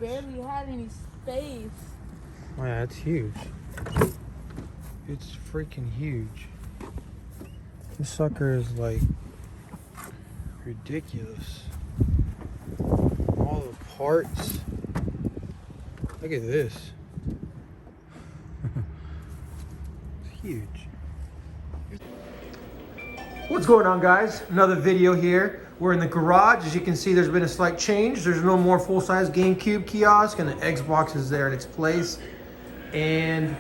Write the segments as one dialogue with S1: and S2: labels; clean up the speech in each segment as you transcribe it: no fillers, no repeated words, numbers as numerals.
S1: barely had any space.
S2: Oh, yeah, it's huge. It's freaking huge. This sucker is like ridiculous. All the parts. Look at this. It's huge. What's going on, guys? Another video here. We're in the garage. As you can see, there's been a slight change. There's no more full-size GameCube kiosk, and the Xbox is there in its place. And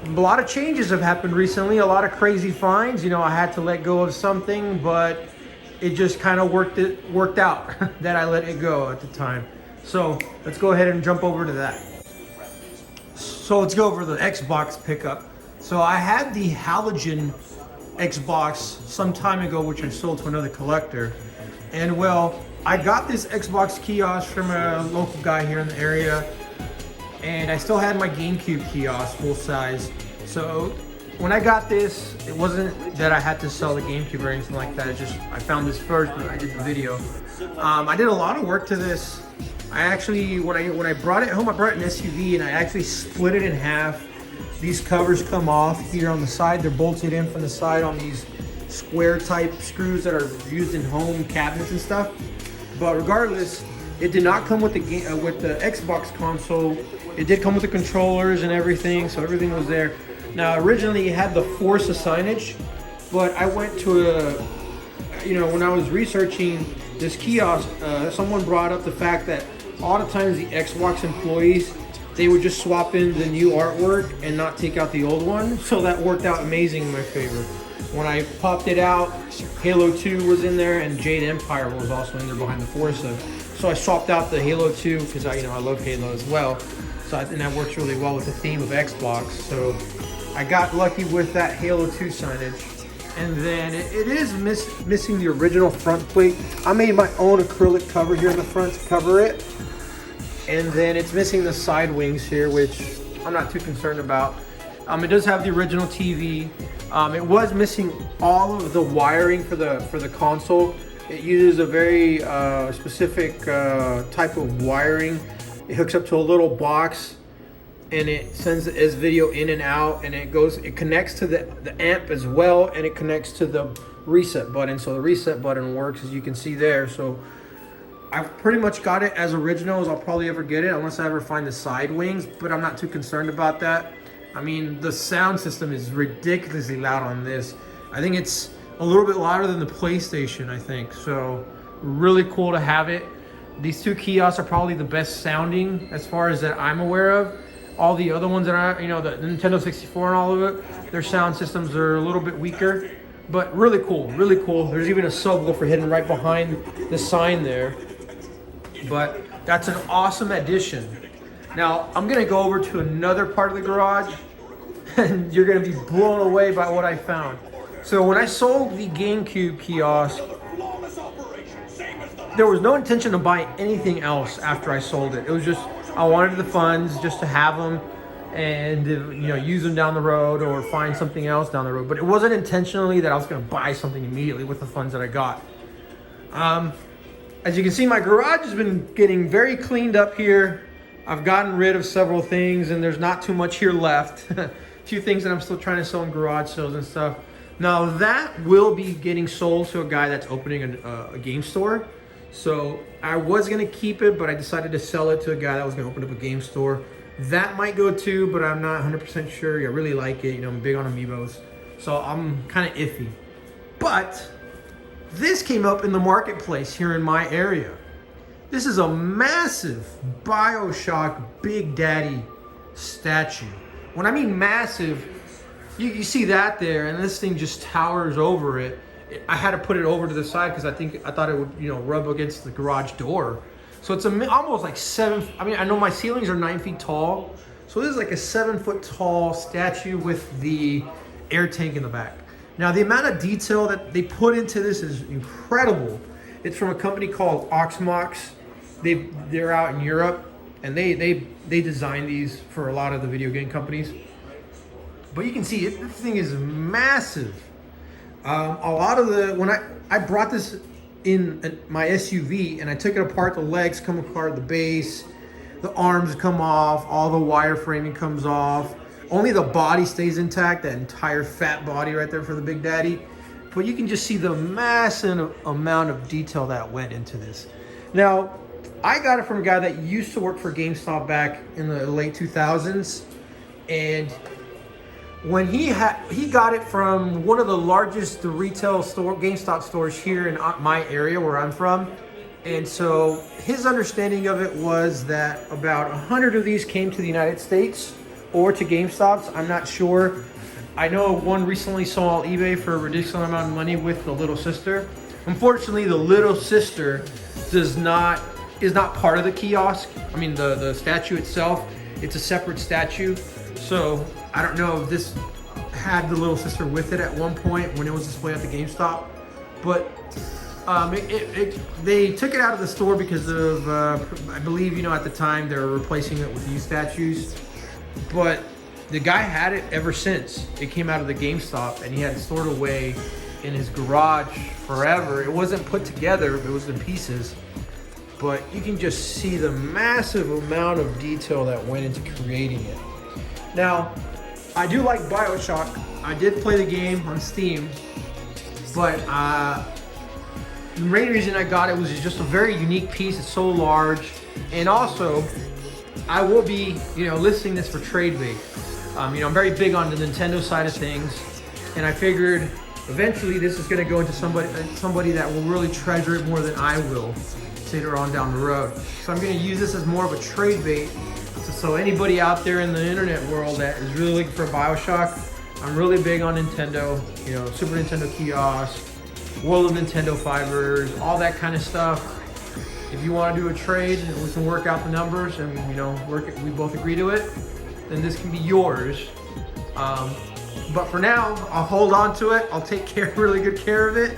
S2: a lot of changes have happened recently. A lot of crazy finds. You know, I had to let go of something, but it just kind of worked out that I let it go at the time. So let's go ahead and jump over to that. So let's go over the Xbox pickup. So I had the halogen Xbox some time ago, which I sold to another collector. And well, I got this Xbox kiosk from a local guy here in the area, and I still had my GameCube kiosk full size. So when I got this, it wasn't that I had to sell the GameCube or anything like that. It's just I found this first when I did the video. I did a lot of work to this. I actually, when I brought it home, I brought it in an SUV, and I actually split it in half. These covers come off here on the side. They're bolted in from the side on these square type screws that are used in home cabinets and stuff. But regardless, it did not come with the Xbox console. It did come with the controllers and everything, so everything was there. Now originally it had the Forza signage, but I went to when I was researching this kiosk, someone brought up the fact that a lot of times the Xbox employees, they would just swap in the new artwork and not take out the old one. So that worked out amazing in my favor. When I popped it out, Halo 2 was in there, and Jade Empire was also in there behind the Forza. So I swapped out the Halo 2 because I love Halo as well. So I think that works really well with the theme of Xbox. So I got lucky with that Halo 2 signage. And then it is missing the original front plate. I made my own acrylic cover here in the front to cover it. And then it's missing the side wings here, which I'm not too concerned about. It does have the original TV. It was missing all of the wiring for the console. It uses a very specific type of wiring. It hooks up to a little box, and it sends the S-video in and out, and it connects to the amp as well, and it connects to the reset button. So the reset button works, as you can see there. So I've pretty much got it as original as I'll probably ever get it, unless I ever find the side wings, but I'm not too concerned about that. I mean, the sound system is ridiculously loud on this. I think it's a little bit louder than the PlayStation, I think. So really cool to have it. These two kiosks are probably the best sounding as far as that I'm aware of. All the other ones that are, the Nintendo 64 and all of it, their sound systems are a little bit weaker, but really cool, really cool. There's even a subwoofer hidden right behind the sign there. But that's an awesome addition. Now, I'm gonna go over to another part of the garage, and you're gonna be blown away by what I found. So when I sold the GameCube kiosk, there was no intention of buying anything else after I sold it. It was just, I wanted the funds just to have them and use them down the road or find something else down the road. But it wasn't intentionally that I was gonna buy something immediately with the funds that I got. As you can see, my garage has been getting very cleaned up here. I've gotten rid of several things, and there's not too much here left. A few things that I'm still trying to sell in garage sales and stuff. Now that will be getting sold to a guy that's opening a game store. So I was gonna keep it, but I decided to sell it to a guy that was gonna open up a game store. That might go too, but I'm not 100% sure. I really like it. I'm big on amiibos, so I'm kind of iffy. But this came up in the marketplace here in my area. This is a massive BioShock Big Daddy statue. When I mean massive, you see that there, and this thing just towers over it. I had to put it over to the side because I thought it would rub against the garage door. So it's almost like I know my ceilings are 9 feet tall, so this is like a 7 foot tall statue with the air tank in the back. Now the amount of detail that they put into this is incredible. It's from a company called Oxmox. They're out in Europe, and they design these for a lot of the video game companies. But you can see this thing is massive. A lot of when I brought this in my SUV, and I took it apart. The legs come apart, the base, the arms come off, all the wire framing comes off. Only the body stays intact, that entire fat body right there for the Big Daddy. But you can just see the massive amount of detail that went into this. Now, I got it from a guy that used to work for GameStop back in the late 2000s. And when he got it from one of the largest retail store, GameStop stores here in my area where I'm from. And so his understanding of it was that about 100 of these came to the United States or to GameStops. I'm not sure. I know one recently sold on eBay for a ridiculous amount of money with the little sister. Unfortunately, the little sister is not part of the kiosk. I mean, the statue itself, it's a separate statue. So I don't know if this had the little sister with it at one point when it was displayed at the GameStop, but they took it out of the store because of, I believe, at the time they were replacing it with used statues. But the guy had it ever since it came out of the GameStop, and he had it stored away in his garage forever. It wasn't put together, it was in pieces. But you can just see the massive amount of detail that went into creating it. Now, I do like BioShock. I did play the game on Steam, but the main reason I got it was just a very unique piece. It's so large, and also I will be, listing this for trade bait. I'm very big on the Nintendo side of things, and I figured eventually this is going to go into somebody that will really treasure it more than I will later on down the road. So I'm going to use this as more of a trade bait. So anybody out there in the internet world that is really looking for BioShock, I'm really big on Nintendo, Super Nintendo kiosk, World of Nintendo fibers, all that kind of stuff. If you want to do a trade and we can work out the numbers and we both agree to it, then this can be yours. But for now, I'll hold on to it. I'll take really good care of it.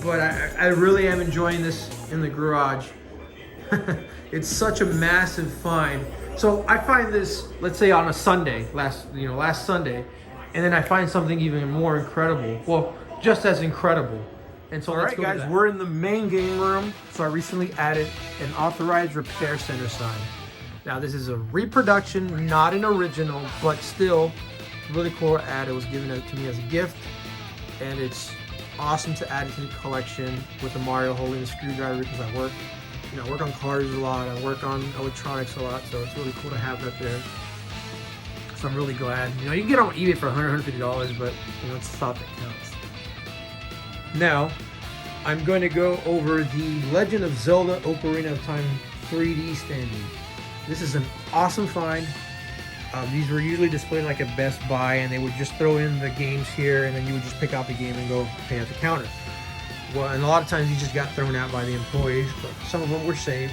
S2: But I really am enjoying this in the garage. It's such a massive find. So I find this, let's say on a Sunday, last Sunday, and then I find something even more incredible. Well, just as incredible. And so, all right, guys, we're in the main game room. So I recently added an authorized repair center sign. Now this is a reproduction, not an original, but still really cool to add. It was given to me as a gift, and it's awesome to add it to the collection with the Mario holding the screwdriver because I work on cars a lot. I work on electronics a lot, so it's really cool to have that there. So I'm really glad. You can get it on eBay for $150, but it's the thought that counts. Now, I'm going to go over the Legend of Zelda Ocarina of Time 3D standee. This is an awesome find. These were usually displayed like a Best Buy, and they would just throw in the games here, and then you would just pick out the game and go pay at the counter. Well, and a lot of times you just got thrown out by the employees, but some of them were saved.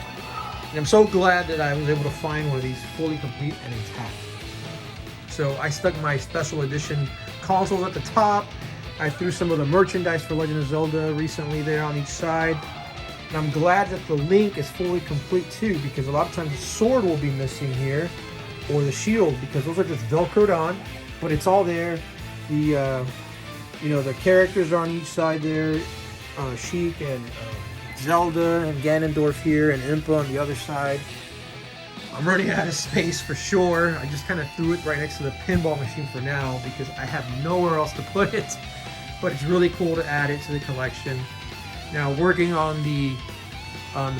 S2: And I'm so glad that I was able to find one of these fully complete and intact. So I stuck my special edition consoles at the top. I threw some of the merchandise for Legend of Zelda recently there on each side. And I'm glad that the Link is fully complete too, because a lot of times the sword will be missing here, or the shield, because those are just Velcroed on, but it's all there. The the characters are on each side there. Sheik and Zelda and Ganondorf here, and Impa on the other side. I'm running out of space for sure. I just kind of threw it right next to the pinball machine for now because I have nowhere else to put it. But it's really cool to add it to the collection. Now, working on the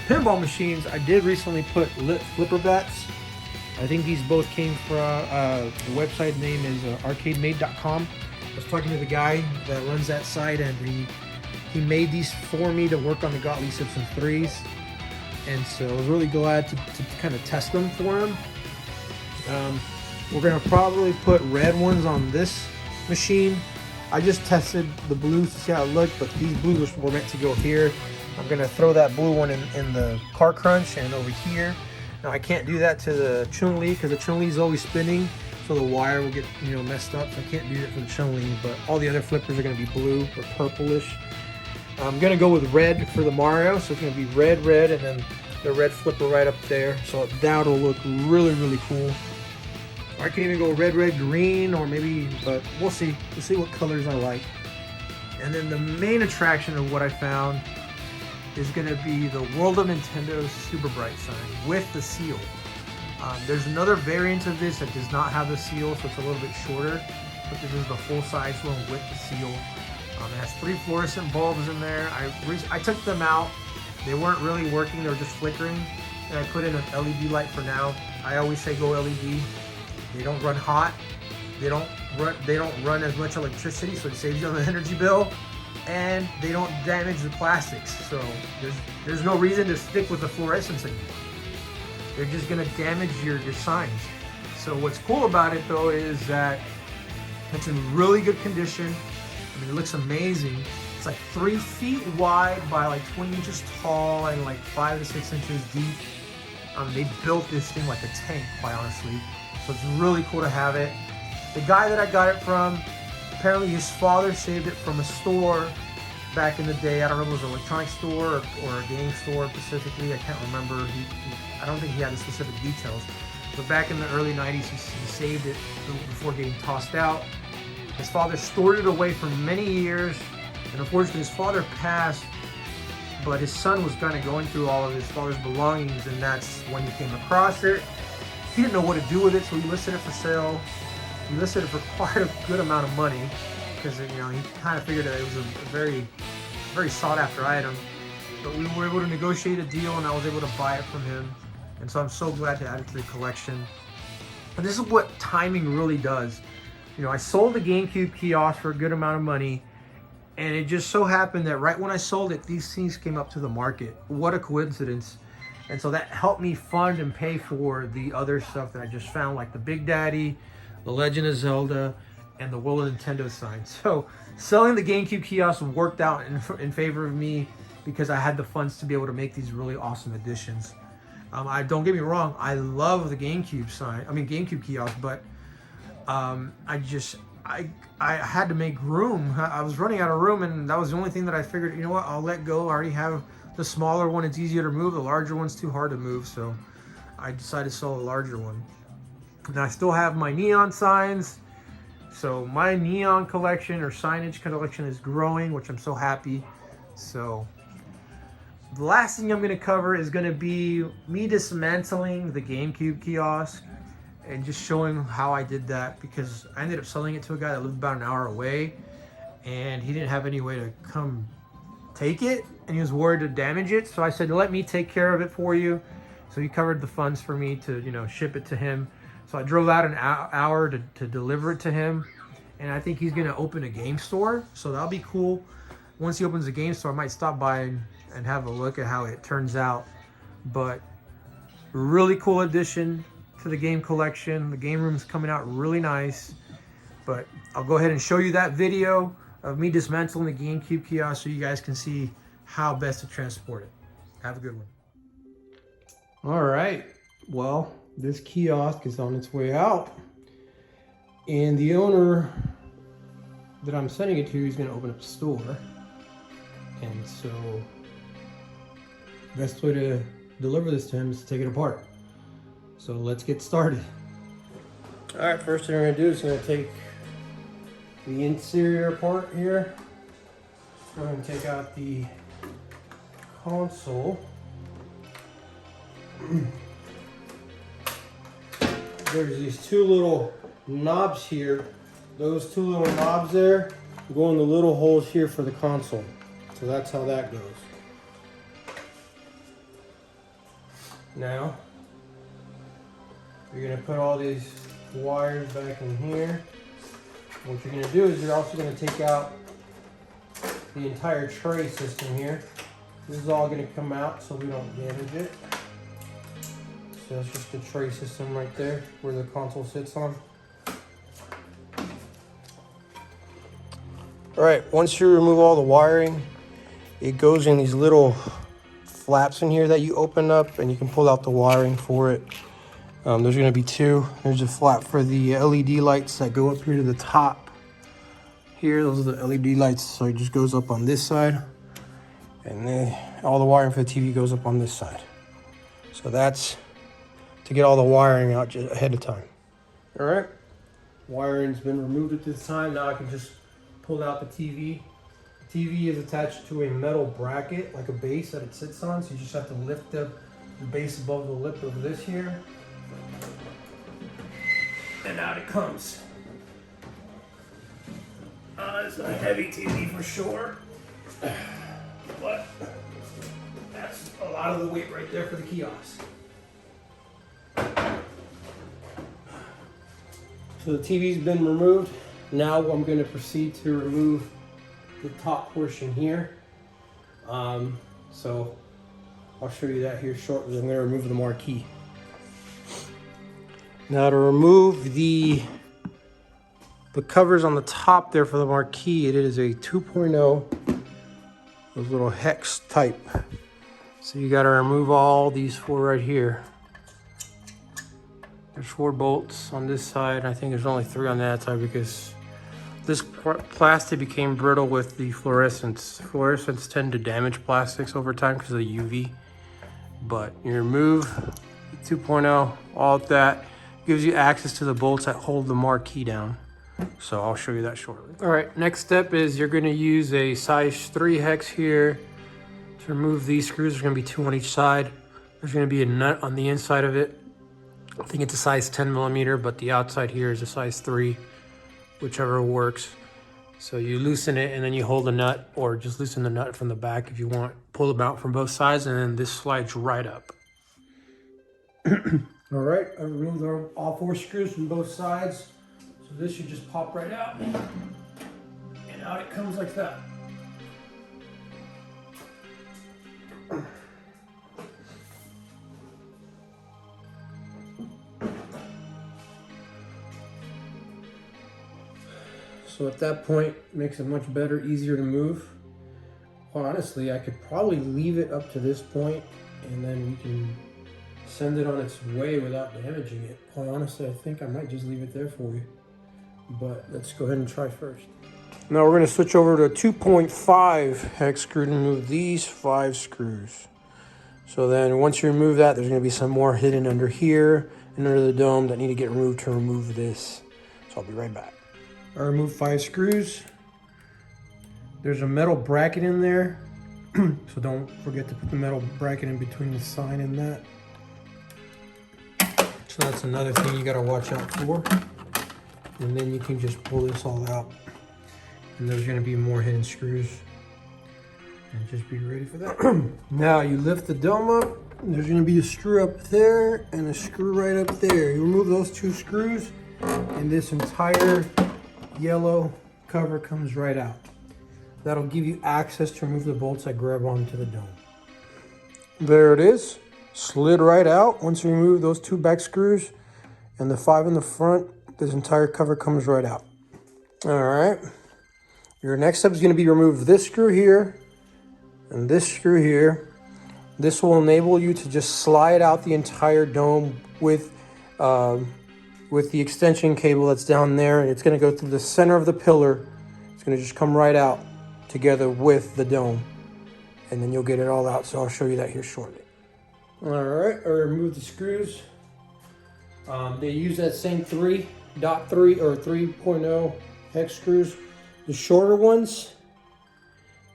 S2: pinball machines, I did recently put flipper bats. I think these both came from the website name is arcademade.com. I was talking to the guy that runs that site, and he made these for me to work on the Gottlieb Simpson 3s. And so I was really glad to kind of test them for him. We're going to probably put red ones on this machine. I just tested the blues to see how it looked, but these blues were meant to go here. I'm going to throw that blue one in the Car Crunch and over here. Now I can't do that to the Chun-Li because the Chun-Li is always spinning, so the wire will get messed up. So I can't do that for the Chun-Li, but all the other flippers are going to be blue or purplish. I'm going to go with red for the Mario, so it's going to be red, and then the red flipper right up there. So that'll look really, really cool. I can even go red, green, or maybe, but we'll see. We'll see what colors I like. And then the main attraction of what I found is going to be the World of Nintendo Super Bright sign with the seal. There's another variant of this that does not have the seal, so it's a little bit shorter, but this is the full-size one with the seal. It has 3 fluorescent bulbs in there. I took them out. They weren't really working, they were just flickering, and I put in an LED light for now. I always say go LED. They don't run hot. They don't run as much electricity, so it saves you on the energy bill, and they don't damage the plastics. So there's no reason to stick with the fluorescence anymore. They're just gonna damage your signs. So what's cool about it though is that it's in really good condition. I mean, it looks amazing. It's like 3 feet wide by like 20 inches tall and like 5 to 6 inches deep. They built this thing like a tank, quite honestly. So it's really cool to have it. The guy that I got it from, apparently his father saved it from a store back in the day. I don't know if it was an electronic store or a game store specifically. I can't remember. I don't think he had the specific details. But back in the early 90s, he saved it before getting tossed out. His father stored it away for many years. And unfortunately, his father passed, but his son was kind of going through all of his father's belongings, and that's when he came across it. He didn't know what to do with it, so he listed it for sale. He listed it for quite a good amount of money because, you know, he kind of figured that it was a very, very sought after item. But we were able to negotiate a deal, and I was able to buy it from him. And so I'm so glad to add it to the collection. And this is what timing really does. You know, I sold the GameCube kiosk for a good amount of money, and it just so happened that right when I sold it, these things came up to the market. What a coincidence. And so that helped me fund and pay for the other stuff that I just found, like the Big Daddy, the Legend of Zelda, and the World of Nintendo sign. So selling the GameCube kiosk worked out in favor of me because I had the funds to be able to make these really awesome additions. Don't get me wrong, I love the GameCube GameCube kiosk, but I had to make room. I was running out of room, and that was the only thing that I figured, you know what, I'll let go. I already have the smaller one, it's easier to move. The larger one's too hard to move, so I decided to sell the larger one. Now I still have my neon signs. So my neon collection or signage collection is growing, which I'm so happy. So the last thing I'm going to cover is going to be me dismantling the GameCube kiosk and just showing how I did that, because I ended up selling it to a guy that lived about an hour away, and he didn't have any way to come take it, and he was worried to damage it. So I said, let me take care of it for you. So he covered the funds for me to, you know, ship it to him. So I drove out an hour to deliver it to him, and I think he's going to open a game store. So that'll be cool. Once he opens a game store, I might stop by and have a look at how it turns out. But really cool addition to the game collection. The game room's coming out really nice. But I'll go ahead and show you that video of me dismantling the GameCube kiosk so you guys can see how best to transport it. Have a good one. All right, well, this kiosk is on its way out, and the owner that I'm sending it to is going to open up a store, and so the best way to deliver this to him is to take it apart. So let's get started. All right, first thing we're going to do is going to take the interior part here. I'm going to take out the console. There's these 2 little knobs here. Those 2 little knobs there go in the little holes here for the console. So that's how that goes. Now, you're going to put all these wires back in here. What you're going to do is you're also going to take out the entire tray system here. This is all going to come out so we don't damage it. So that's just the tray system right there where the console sits on. All right, once you remove all the wiring, it goes in these little flaps in here that you open up, and you can pull out the wiring for it. There's going to be 2. There's a flap for the LED lights that go up here to the top. Here, those are the LED lights, so it just goes up on this side. And then all the wiring for the TV goes up on this side. So that's to get all the wiring out just ahead of time. All right, wiring's been removed at this time. Now I can just pull out the TV TV is attached to a metal bracket, like a base that it sits on, so you just have to lift the base above the lip of this here. And out it comes. It's a heavy TV for sure, but that's a lot of the weight right there for the kiosk. So the TV's been removed. Now I'm going to proceed to remove the top portion here. So I'll show you that here shortly. I'm going to remove the marquee. Now to remove the covers on the top there for the marquee, it is a 2.0, those little hex type. So you got to remove all these 4 right here. There's 4 bolts on this side. I think there's only 3 on that side because this plastic became brittle with the fluorescents. Fluorescents tend to damage plastics over time because of the UV. But you remove the 2.0, all of that gives you access to the bolts that hold the marquee down. So I'll show you that shortly. All right, next step is you're gonna use a size 3 hex here to remove these screws. There's gonna be 2 on each side. There's gonna be a nut on the inside of it. I think it's a size 10 millimeter, but the outside here is a size 3, whichever works. So you loosen it and then you hold the nut, or just loosen the nut from the back if you want. Pull them out from both sides and then this slides right up. All right, I removed all 4 screws from both sides. So this should just pop right out. And out it comes like that. So at that point, it makes it much better, easier to move. Well, honestly, I could probably leave it up to this point and then we can send it on its way without damaging it. Well, honestly, I think I might just leave it there for you. But let's go ahead and try first. Now we're going to switch over to a 2.5 hex screw to remove these 5 screws. So then once you remove that, there's going to be some more hidden under here and under the dome that need to get removed to remove this. So I'll be right back. I removed 5 screws. There's a metal bracket in there. So don't forget to put the metal bracket in between the sign and that. So that's another thing you got to watch out for. And then you can just pull this all out. And there's going to be more hidden screws. And just be ready for that. Now you lift the dome up. There's going to be a screw up there and a screw right up there. You remove those 2 screws and this entire yellow cover comes right out. That'll give you access to remove the bolts that grab onto the dome. There it is. Slid right out. Once you remove those 2 back screws and the 5 in the front, this entire cover comes right out. All right. Your next step is going to be remove this screw here and this screw here. This will enable you to just slide out the entire dome with the extension cable that's down there, and it's going to go through the center of the pillar. It's going to just come right out together with the dome, and then you'll get it all out. So I'll show you that here shortly. All right, I removed the screws. They use that same 3.3 or 3.0 hex screws. The shorter ones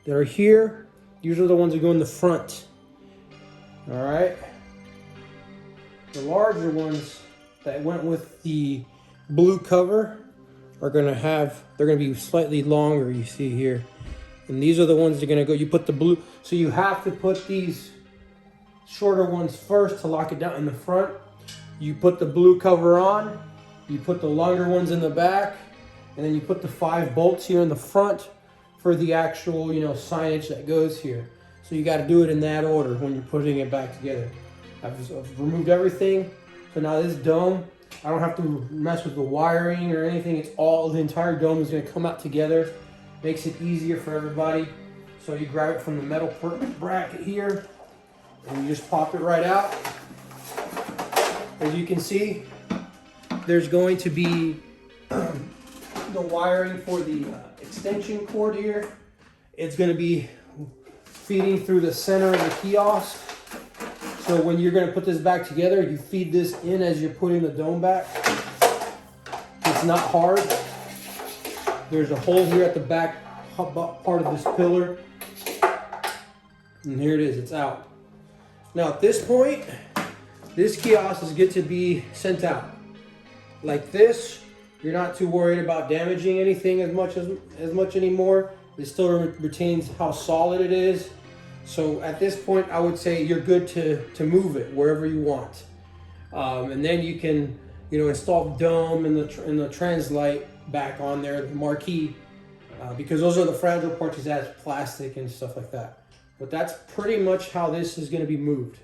S2: that are here, these are the ones that go in the front. All right. The larger ones that went with the blue cover are gonna they're gonna be slightly longer, you see here. And these are the ones that are gonna go, you put the blue, so you have to put these shorter ones first to lock it down in the front. You put the blue cover on, you put the longer ones in the back, and then you put the 5 bolts here in the front for the actual, signage that goes here. So you gotta do it in that order when you're putting it back together. I've removed everything. So now this dome, I don't have to mess with the wiring or anything. It's all, the entire dome is gonna come out together. Makes it easier for everybody. So you grab it from the metal bracket here and you just pop it right out. As you can see, there's going to be the wiring for the extension cord here. It's gonna be feeding through the center of the kiosk. So when you're gonna put this back together, you feed this in as you're putting the dome back. It's not hard. There's a hole here at the back part of this pillar. And here it is, it's out. Now at this point, this kiosk is good to be sent out. Like this, you're not too worried about damaging anything as much anymore. It still retains how solid it is. So at this point, I would say you're good to move it wherever you want. And then you can, install the dome and the translight back on there, the marquee, because those are the fragile parts. It has plastic and stuff like that. But that's pretty much how this is going to be moved.